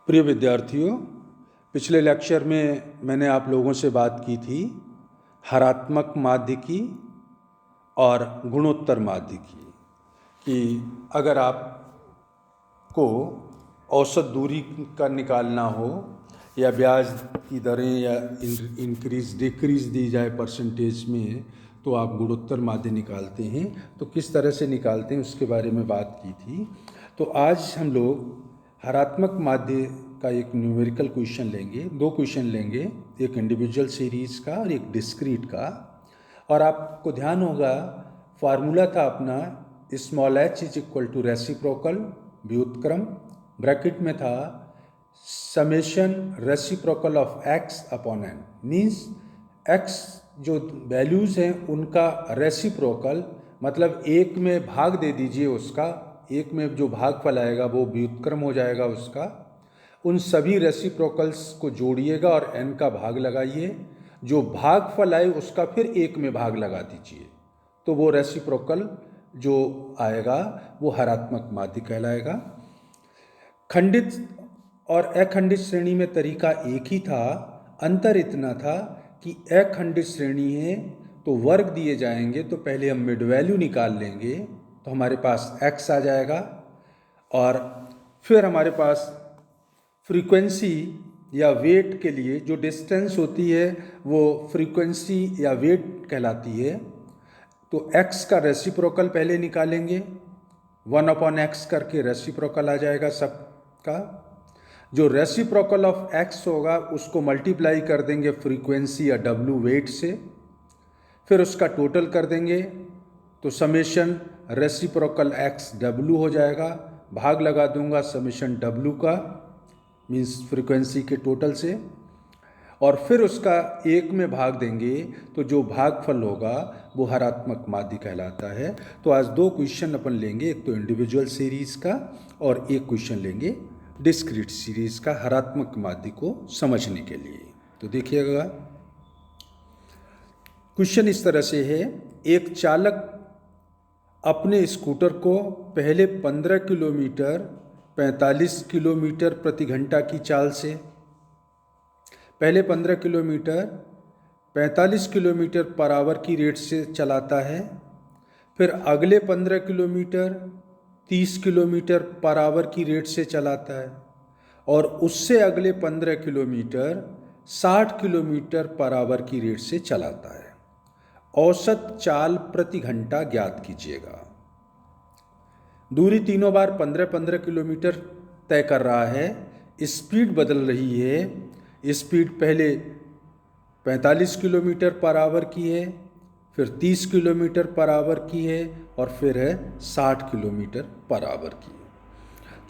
प्रिय विद्यार्थियों, पिछले लेक्चर में मैंने आप लोगों से बात की थी हरात्मक माध्य की और गुणोत्तर माध्य की कि अगर आपको औसत दूरी का निकालना हो या ब्याज की दरें या इंक्रीज डिक्रीज दी जाए परसेंटेज में, तो आप गुणोत्तर माध्य निकालते हैं। तो किस तरह से निकालते हैं उसके बारे में बात की थी। तो आज हम लोग हरात्मक माध्य का एक न्यूमेरिकल क्वेश्चन लेंगे, दो क्वेश्चन लेंगे, एक इंडिविजुअल सीरीज़ का और एक डिस्क्रीट का। और आपको ध्यान होगा फार्मूला था अपना small h is equal to reciprocal व्युत्क्रम, ब्रैकेट में था summation reciprocal of x upon n, means x जो वैल्यूज़ हैं उनका रेसिप्रोकल, मतलब एक में भाग दे दीजिए उसका, एक में जो भागफल आएगा वो व्युत्क्रम हो जाएगा उसका। उन सभी रेसिप्रोकल्स को जोड़िएगा और n का भाग लगाइए, जो भागफल आए उसका फिर एक में भाग लगा दीजिए, तो वो रेसिप्रोकल जो आएगा वो हरात्मक माध्य कहलाएगा। खंडित और अखंडित श्रेणी में तरीका एक ही था, अंतर इतना था कि अखंडित श्रेणी है तो वर्ग दिए जाएंगे, तो पहले हम मिड वैल्यू निकाल लेंगे तो हमारे पास x आ जाएगा, और फिर हमारे पास फ्रीक्वेंसी या वेट के लिए जो डिस्टेंस होती है वो फ्रीक्वेंसी या वेट कहलाती है। तो x का रेसिप्रोकल पहले निकालेंगे, 1/x करके रेसिप्रोकल आ जाएगा सबका। जो रेसिप्रोकल ऑफ x होगा उसको मल्टीप्लाई कर देंगे फ्रीक्वेंसी या w वेट से, फिर उसका टोटल कर देंगे तो समेशन रेसिप्रोकल x w हो जाएगा, भाग लगा दूंगा समेशन w का, मीन्स फ्रीक्वेंसी के टोटल से, और फिर उसका एक में भाग देंगे तो जो भागफल होगा वो हरात्मक माध्य कहलाता है। तो आज दो क्वेश्चन अपन लेंगे, एक तो इंडिविजुअल सीरीज़ का और एक क्वेश्चन लेंगे डिस्क्रीट सीरीज़ का हरात्मक माध्य को समझने के लिए। तो देखिएगा, क्वेश्चन इस तरह से है, एक चालक अपने स्कूटर को पहले 15 किलोमीटर 45 किलोमीटर प्रति घंटा की चाल से, पहले 15 किलोमीटर 45 किलोमीटर पर आवर की रेट से चलाता है, फिर अगले 15 किलोमीटर 30 किलोमीटर पर आवर की रेट से चलाता है, और उससे अगले 15 किलोमीटर 60 किलोमीटर पर आवर की रेट से चलाता है। औसत चाल प्रति घंटा ज्ञात कीजिएगा। दूरी तीनों बार 15-15 किलोमीटर तय कर रहा है, स्पीड बदल रही है, स्पीड पहले 45 किलोमीटर पर आवर की है, फिर 30 किलोमीटर पर आवर की है, और फिर है 60 किलोमीटर पर आवर की।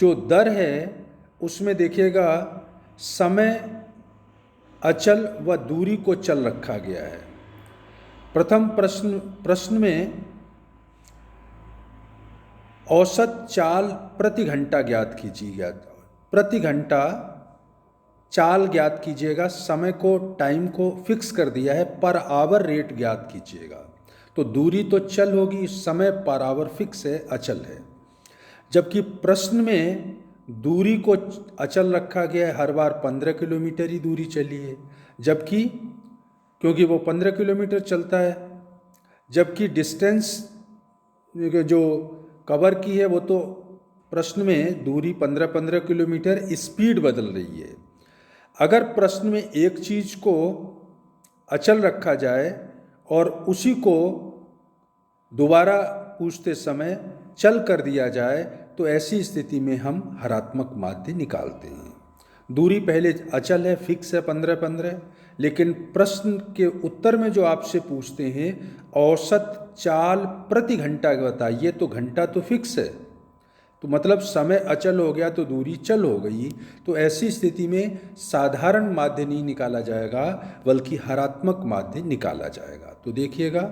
जो दर है उसमें देखिएगा समय अचल व दूरी को चल रखा गया है। प्रथम प्रश्न में औसत चाल प्रति घंटा ज्ञात कीजिएगा, प्रति घंटा चाल ज्ञात कीजिएगा, समय को टाइम को फिक्स कर दिया है, पर आवर रेट ज्ञात कीजिएगा। तो दूरी तो चल होगी, समय पर आवर फिक्स है, अचल है। जबकि प्रश्न में दूरी को अचल रखा गया है, हर बार 15 किलोमीटर ही दूरी चली है, जबकि क्योंकि वो 15 किलोमीटर चलता है, जबकि डिस्टेंस जो कवर की है वो तो प्रश्न में दूरी 15-15 किलोमीटर, स्पीड बदल रही है। अगर प्रश्न में एक चीज़ को अचल रखा जाए और उसी को दोबारा पूछते समय चल कर दिया जाए तो ऐसी स्थिति में हम हरात्मक माध्य निकालते हैं। दूरी पहले अचल है, फिक्स है 15-15, लेकिन प्रश्न के उत्तर में जो आपसे पूछते हैं औसत चाल प्रति घंटा बताइए, तो घंटा तो फिक्स है, तो मतलब समय अचल हो गया तो दूरी चल हो गई। तो ऐसी स्थिति में साधारण माध्य नहीं निकाला जाएगा बल्कि हरात्मक माध्य निकाला जाएगा। तो देखिएगा,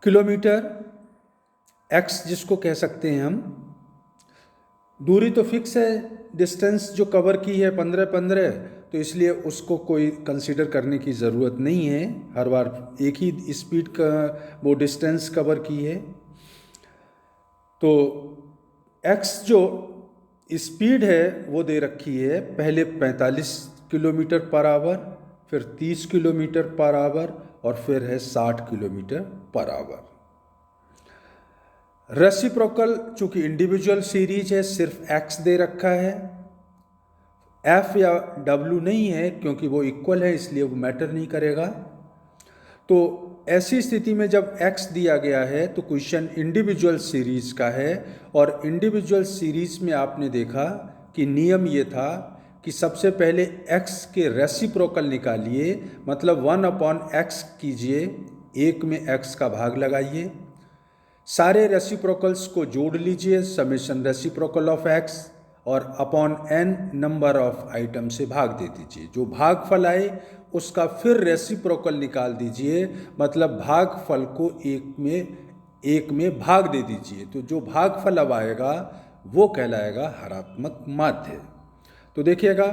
किलोमीटर x जिसको कह सकते हैं हम, दूरी तो फिक्स है, डिस्टेंस जो कवर की है 15-15, तो इसलिए उसको कोई कंसीडर करने की ज़रूरत नहीं है, हर बार एक ही स्पीड का वो डिस्टेंस कवर की है। तो x जो स्पीड है वो दे रखी है, पहले 45 किलोमीटर पर आवर, फिर 30 किलोमीटर पर आवर और फिर है 60 किलोमीटर पर आवर। रेसिप्रोकल चूंकि इंडिविजुअल सीरीज है, सिर्फ x दे रखा है, f या w नहीं है क्योंकि वो इक्वल है इसलिए वो मैटर नहीं करेगा। तो ऐसी स्थिति में जब x दिया गया है तो क्वेश्चन इंडिविजुअल सीरीज का है, और इंडिविजुअल सीरीज में आपने देखा कि नियम ये था कि सबसे पहले x के रेसिप्रोकल निकालिए, मतलब 1/x कीजिए, एक में x का भाग लगाइए, सारे रेसिप्रोकल्स को जोड़ लीजिए, समेशन रेसिप्रोकल ऑफ x, और upon n number of item से भाग दे दीजिए। जो भागफल आए उसका फिर रेसिप्रोकल निकाल दीजिए, मतलब भागफल को एक में भाग दे दीजिए। तो जो भागफल अब आएगा वो कहलाएगा हरात्मक माध्य। तो देखिएगा,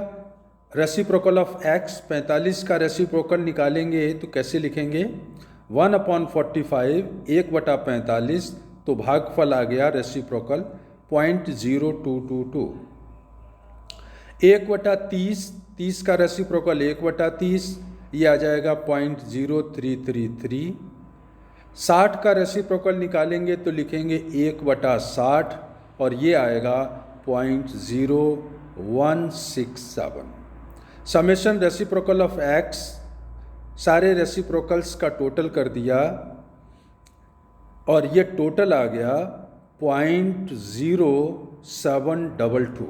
रेसिप्रोकल ऑफ x 45 का रेसिप्रोकल निकालेंगे तो कैसे लिखेंगे, 1/45 1/45, तो भागफल आ गया रेसिप्रोकल 0.0222। 1/30, 30 का रेसिप्रोकल 1/30, ये आ जाएगा 0.0333। 60 का रेसिप्रोकल निकालेंगे तो लिखेंगे 1/60 और ये आएगा 0.0167। समेशन रेसिप्रोकल ऑफ x, सारे रेसिप्रोकल्स का टोटल कर दिया और ये टोटल आ गया 0.0722।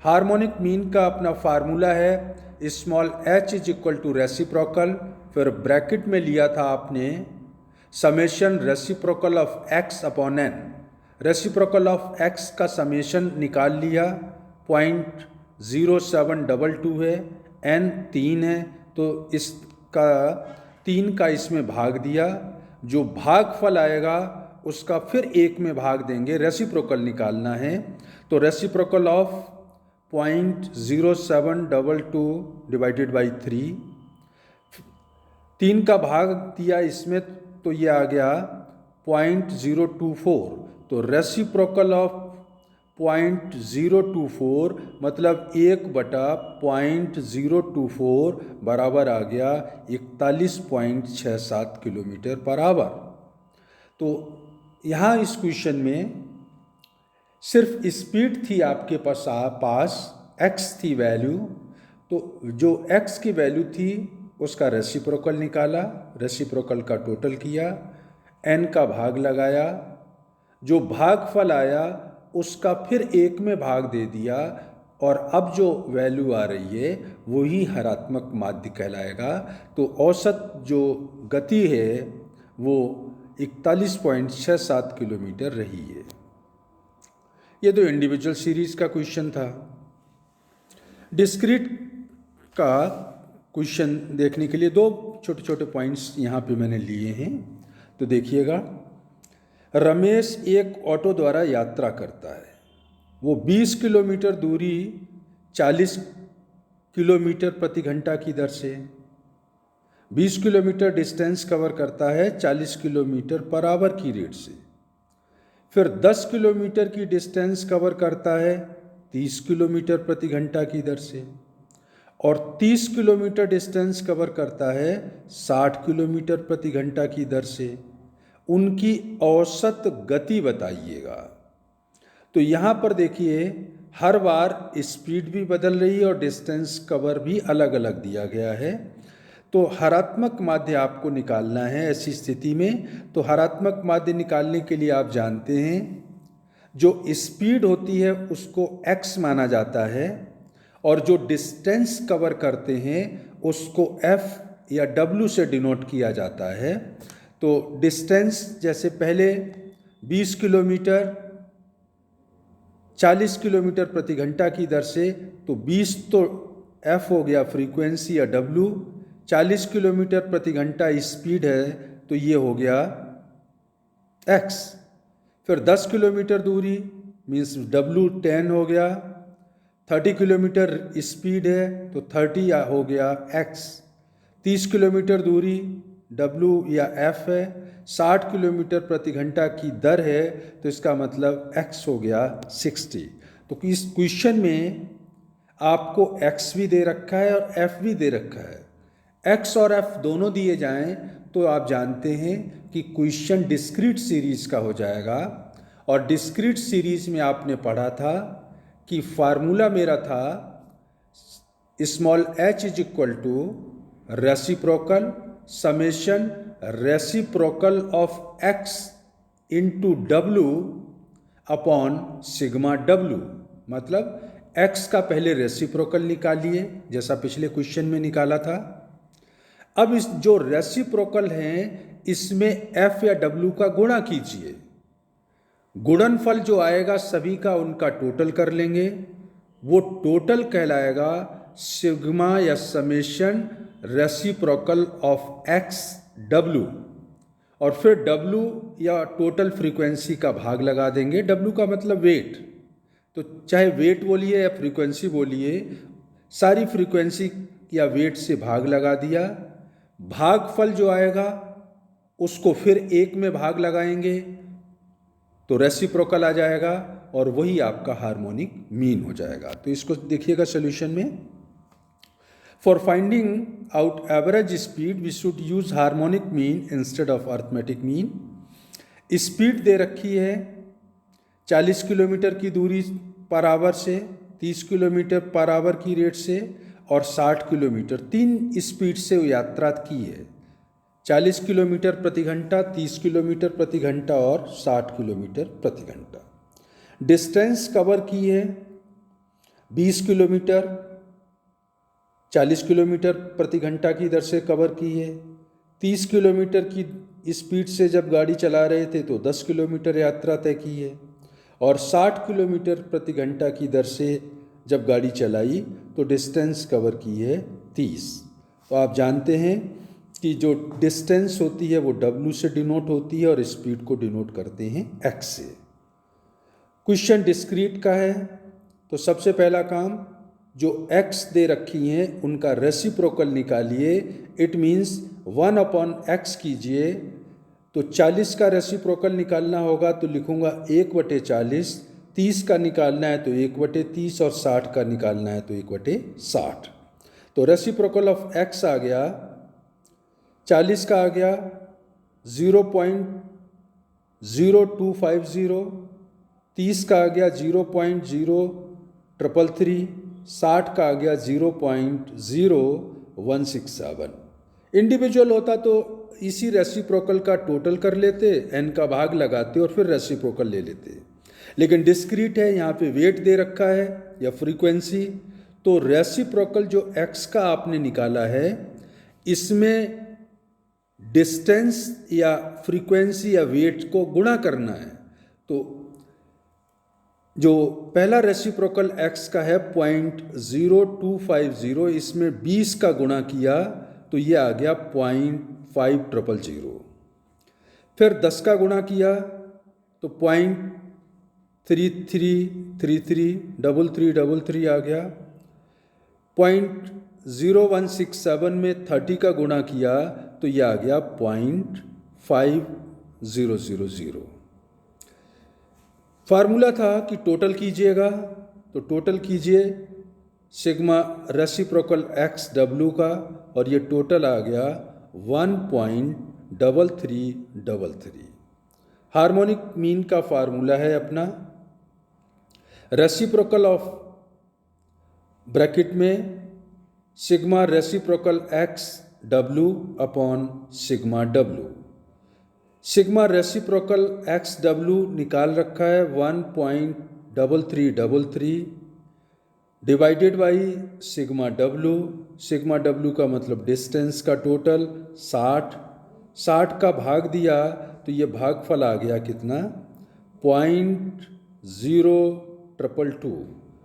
हार्मोनिक मीन का अपना फार्मूला है, small h is equal to reciprocal, फिर ब्रैकेट में लिया था आपने summation reciprocal of x upon n। Reciprocal of x का समेशन निकाल लिया, 0.0722 है, n 3 है, तो इसका 3 का इसमें भाग दिया, जो भागफल आएगा उसका फिर एक में भाग देंगे, रेसिप्रोकल निकालना है। तो रेसिप्रोकल ऑफ 0.0722 डिवाइडेड बाई 3, 3 का भाग दिया इसमें तो ये आ गया 0.024। तो रेसिप्रोकल ऑफ 0.024 मतलब 1/0.024 बराबर आ गया 41.67 किलोमीटर पर आवर। तो यहाँ इस क्वेश्चन में सिर्फ स्पीड थी आपके पास x थी वैल्यू, तो जो x की वैल्यू थी उसका रेसिप्रोकल निकाला, रेसिप्रोकल का टोटल किया, n का भाग लगाया, जो भागफल आया उसका फिर एक में भाग दे दिया, और अब जो वैल्यू आ रही है वही हरात्मक माध्य कहलाएगा। तो औसत जो गति है वो 41.67 किलोमीटर रही है। ये तो इंडिविजुअल सीरीज का क्वेश्चन था। डिस्क्रीट का क्वेश्चन देखने के लिए दो छोटे छोटे पॉइंट्स यहाँ पे मैंने लिए हैं, तो देखिएगा। रमेश एक ऑटो द्वारा यात्रा करता है, वो 20 किलोमीटर दूरी 40 किलोमीटर प्रति घंटा की दर से 20 किलोमीटर डिस्टेंस कवर करता है 40 किलोमीटर पर आवर की रेट से। फिर 10 किलोमीटर की डिस्टेंस कवर करता है 30 किलोमीटर प्रति घंटा की दर से, और 30 किलोमीटर डिस्टेंस कवर करता है 60 किलोमीटर प्रति घंटा की दर से। उनकी औसत गति बताइएगा। तो यहाँ पर देखिए, हर बार स्पीड भी बदल रही है और डिस्टेंस कवर भी अलग अलग दिया गया है। तो हरात्मक माध्य आपको निकालना है ऐसी स्थिति में। तो हरात्मक माध्य निकालने के लिए आप जानते हैं जो स्पीड होती है उसको x माना जाता है, और जो डिस्टेंस कवर करते हैं उसको f या w से डिनोट किया जाता है। तो डिस्टेंस जैसे पहले 20 किलोमीटर 40 किलोमीटर प्रति घंटा की दर से, तो 20 तो f हो गया फ्रीक्वेंसी या w, 40 किलोमीटर प्रति घंटा स्पीड है तो ये हो गया x। फिर 10 किलोमीटर दूरी मीन्स w 10 हो गया, 30 किलोमीटर स्पीड है तो 30 हो गया x। 30 किलोमीटर दूरी w या f है, 60 किलोमीटर प्रति घंटा की दर है तो इसका मतलब x हो गया 60। तो इस क्वेश्चन में आपको x भी दे रखा है और f भी दे रखा है। x और f दोनों दिए जाएं तो आप जानते हैं कि क्वेश्चन डिस्क्रीट सीरीज का हो जाएगा। और डिस्क्रीट सीरीज में आपने पढ़ा था कि फार्मूला मेरा था small h is equal to reciprocal summation reciprocal of x into w upon sigma w। मतलब x का पहले रेसिप्रोकल निकालिए जैसा पिछले क्वेश्चन में निकाला था। अब इस जो रेसिप्रोकल हैं इसमें f या w का गुणा कीजिए। गुणनफल जो आएगा सभी का उनका टोटल कर लेंगे, वो टोटल कहलाएगा सिग्मा या summation reciprocal of x w। और फिर w या टोटल फ्रीक्वेंसी का भाग लगा देंगे। w का मतलब वेट, तो चाहे वेट बोलिए या फ्रीक्वेंसी बोलिए, सारी फ्रीक्वेंसी या वेट से भाग लगा दिया। भागफल जो आएगा उसको फिर 1 में भाग लगाएंगे तो रेसिप्रोकल आ जाएगा और वही आपका हार्मोनिक मीन हो जाएगा। तो इसको देखिएगा सॉल्यूशन में। For finding out average speed we should use harmonic mean instead of arithmetic mean. Speed दे रखी है 40 किलोमीटर की दूरी पर आवर से, 30 किलोमीटर पर आवर की रेट से और 60 किलोमीटर, 3 स्पीड से यात्रा की है। 40 किलोमीटर प्रति घंटा, 30 किलोमीटर प्रति घंटा और 60 किलोमीटर प्रति घंटा। डिस्टेंस कवर की है 20 किलोमीटर, 40 किलोमीटर प्रति घंटा की दर से कवर की है। 30 किलोमीटर की स्पीड से जब गाड़ी चला रहे थे तो 10 किलोमीटर यात्रा तय की है और 60 किलोमीटर प्रति घंटा की दर से जब गाड़ी चलाई तो डिस्टेंस कवर की है 30। तो आप जानते हैं कि जो डिस्टेंस होती है वो w से डिनोट होती है और स्पीड को डिनोट करते हैं x से। क्वेश्चन डिस्क्रीट का है तो सबसे पहला काम जो x दे रखी हैं उनका रेसिप्रोकल निकालिए। इट मीन्स 1/x कीजिए। तो 40 का रेसिप्रोकल निकालना होगा तो लिखूंगा 1/40। 30 का निकालना है तो 1/30 और 60 का निकालना है तो 1/60। तो रेसिप्रोकल ऑफ x आ गया 40 का आ गया 0.0250, 30 का आ गया 0.0333, 60 का आ गया 0.0167। इंडिविजुअल होता तो इसी रेसिप्रोकल का टोटल कर लेते, n का भाग लगाते और फिर रेसिप्रोकल ले लेते। लेकिन डिस्क्रीट है, यहाँ पे वेट दे रखा है या फ्रीक्वेंसी, तो रेसिप्रोकल जो x का आपने निकाला है इसमें डिस्टेंस या फ्रीक्वेंसी या वेट को गुणा करना है। तो जो पहला रेसिप्रोकल x का है 0.0250, इसमें 20 का गुणा किया तो ये आ गया 0.5000। फिर 10 का गुणा किया तो 0.333333 आ गया। 0.0167 में 30 का गुणा किया तो यह आ गया 0.5000। फार्मूला था कि टोटल कीजिएगा, तो टोटल कीजिए सिग्मा रेसिप्रोकल x w का और ये टोटल आ गया 1.3333। हार्मोनिक मीन का फार्मूला है अपना रेसिप्रोकल ऑफ ब्रैकेट में sigma reciprocal x w upon sigma w। Sigma reciprocal x w निकाल रखा है 1.3333 divided by sigma w। Sigma w का मतलब डिस्टेंस का टोटल 60 का भाग दिया तो ये भागफल आ गया कितना 0.0222।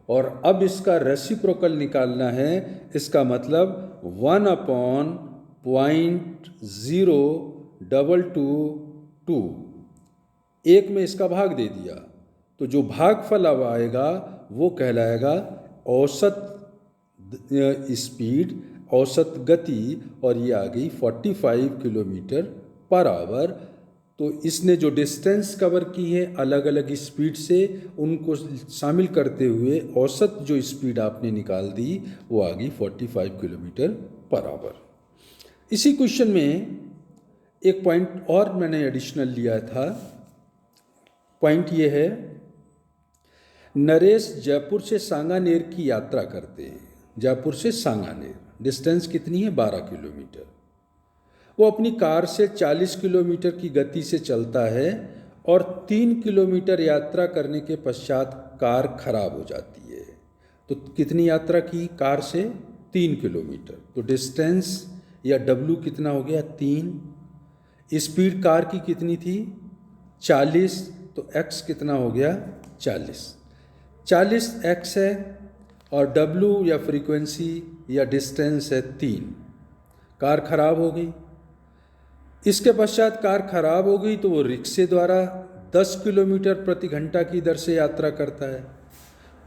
और अब इसका रेसिप्रोकल निकालना है, इसका मतलब 1/02222 एक में इसका भाग दे दिया तो जो भागफल अब आएगा वो कहलाएगा औसत स्पीड, औसत गति, और ये आ गई 45 किलोमीटर पर आवर तो इसने जो डिस्टेंस कवर की है अलग अलग स्पीड से, उनको शामिल करते हुए औसत जो स्पीड आपने निकाल दी वो आ गई 45 किलोमीटर पर आवर। इसी क्वेश्चन में एक पॉइंट और मैंने एडिशनल लिया था। पॉइंट ये है, नरेश जयपुर से सांगानेर की यात्रा करते हैं। जयपुर से सांगानेर डिस्टेंस कितनी है? 12 किलोमीटर। वो अपनी कार से 40 किलोमीटर की गति से चलता है और 3 किलोमीटर यात्रा करने के पश्चात कार खराब हो जाती है। तो कितनी यात्रा की कार से? 3 किलोमीटर। तो डिस्टेंस या W कितना हो गया? 3। स्पीड कार की कितनी थी? 40। तो X कितना हो गया? 40 X है और W या फ्रीक्वेंसी या डिस्टेंस है 3। कार खराब हो गई। इसके पश्चात कार खराब हो गई तो वो रिक्शे द्वारा 10 किलोमीटर प्रति घंटा की दर से यात्रा करता है।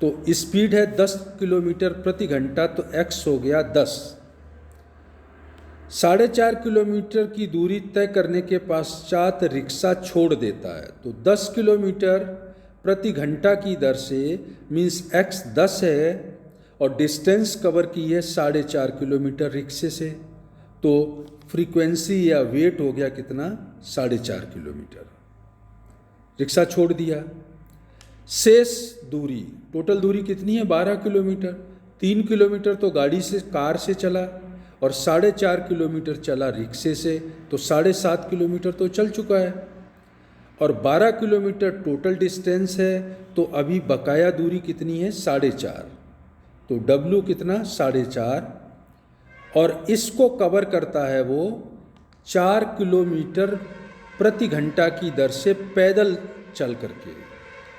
तो स्पीड है 10 किलोमीटर प्रति घंटा, तो X हो गया 10। 4.5 किलोमीटर की दूरी तय करने के पश्चात रिक्शा छोड़ देता है। तो 10 किलोमीटर प्रति घंटा की दर से मीन्स X 10 है और डिस्टेंस कवर की है 4.5 किलोमीटर रिक्शे से। तो फ्रीक्वेंसी या वेट हो गया कितना? 4.5 किलोमीटर। रिक्शा छोड़ दिया। शेष दूरी, टोटल दूरी कितनी है? 12 किलोमीटर। 3 किलोमीटर तो गाड़ी से, कार से चला और 4.5 किलोमीटर चला रिक्शे से, तो 7.5 किलोमीटर तो चल चुका है और 12 किलोमीटर टोटल डिस्टेंस है। तो अभी बकाया दूरी कितनी है? 4.5। तो W कितना? 4.5 और इसको कवर करता है वो 4 किलोमीटर प्रति घंटा की दर से पैदल चल करके।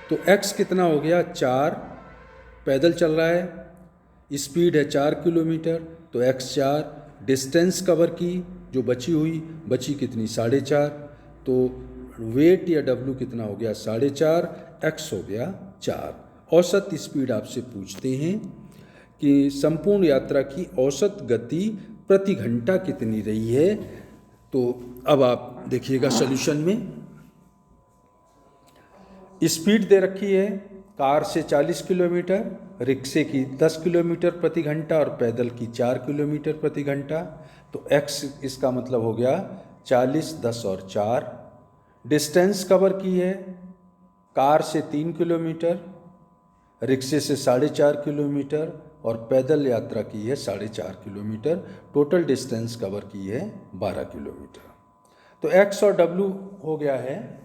तो X कितना हो गया? 4। पैदल चल रहा है, स्पीड है 4 किलोमीटर, तो X 4। डिस्टेंस कवर की जो बची कितनी? 4.5। तो वेट या W कितना हो गया? 4.5। X हो गया 4। औसत स्पीड आपसे पूछते हैं कि संपूर्ण यात्रा की औसत गति प्रति घंटा कितनी रही है। तो अब आप देखिएगा सॉल्यूशन में, स्पीड दे रखी है कार से 40 किलोमीटर, रिक्शे की 10 किलोमीटर प्रति घंटा और पैदल की 4 किलोमीटर प्रति घंटा। तो X इसका मतलब हो गया 40, 10 और 4। डिस्टेंस कवर की है कार से 3 किलोमीटर, रिक्शे से 4.5 किलोमीटर और पैदल यात्रा की है 4.5 किलोमीटर। टोटल डिस्टेंस कवर की है 12 किलोमीटर। तो X और W हो गया है।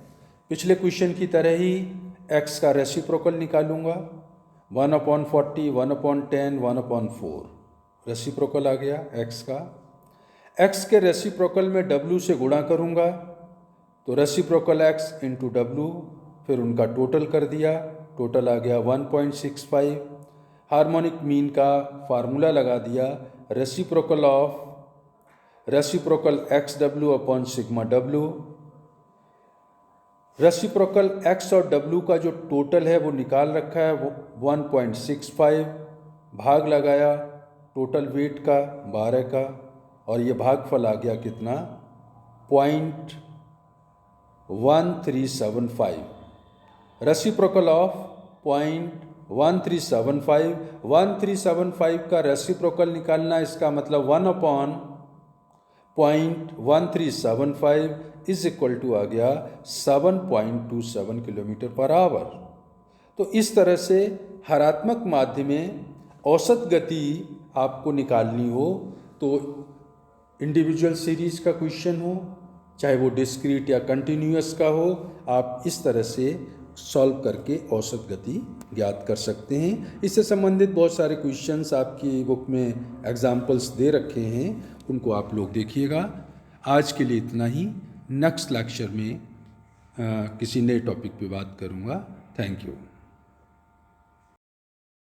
पिछले क्वेश्चन की तरह ही X का रेसिप्रोकल निकालूंगा। 1/40, 1/10, 1/4 रेसिप्रोकल आ गया X का। X के रेसिप्रोकल में W से गुणा करूंगा, तो रेसिप्रोकल X इंटू W, फिर उनका टोटल कर दिया, टोटल आ गया 1.65। हार्मोनिक मीन का फार्मूला लगा दिया, reciprocal XW upon sigma W। Reciprocal X और W का जो टोटल है वो निकाल रखा है, वो 1.65 भाग लगाया टोटल वेट का 12 का, और ये भागफल आ गया कितना? 0.1375। रेसिप्रोकल ऑफ 0.1375, 1375 का रेसिप्रोकल निकालना, इसका मतलब 1/0.1375 इज इक्वल टू आ गया 7.27 किलोमीटर पर आवर। तो इस तरह से हरात्मक माध्य में औसत गति आपको निकालनी हो तो इंडिविजुअल सीरीज का क्वेश्चन हो, चाहे वो डिस्क्रीट या कंटिन्यूअस का हो, आप इस तरह से सॉल्व करके औसत गति ज्ञात कर सकते हैं। इससे संबंधित बहुत सारे क्वेश्चंस आपकी बुक में एग्जाम्पल्स दे रखे हैं, उनको आप लोग देखिएगा। आज के लिए इतना ही। नेक्स्ट लेक्चर में किसी नए टॉपिक पे बात करूँगा। Thank you.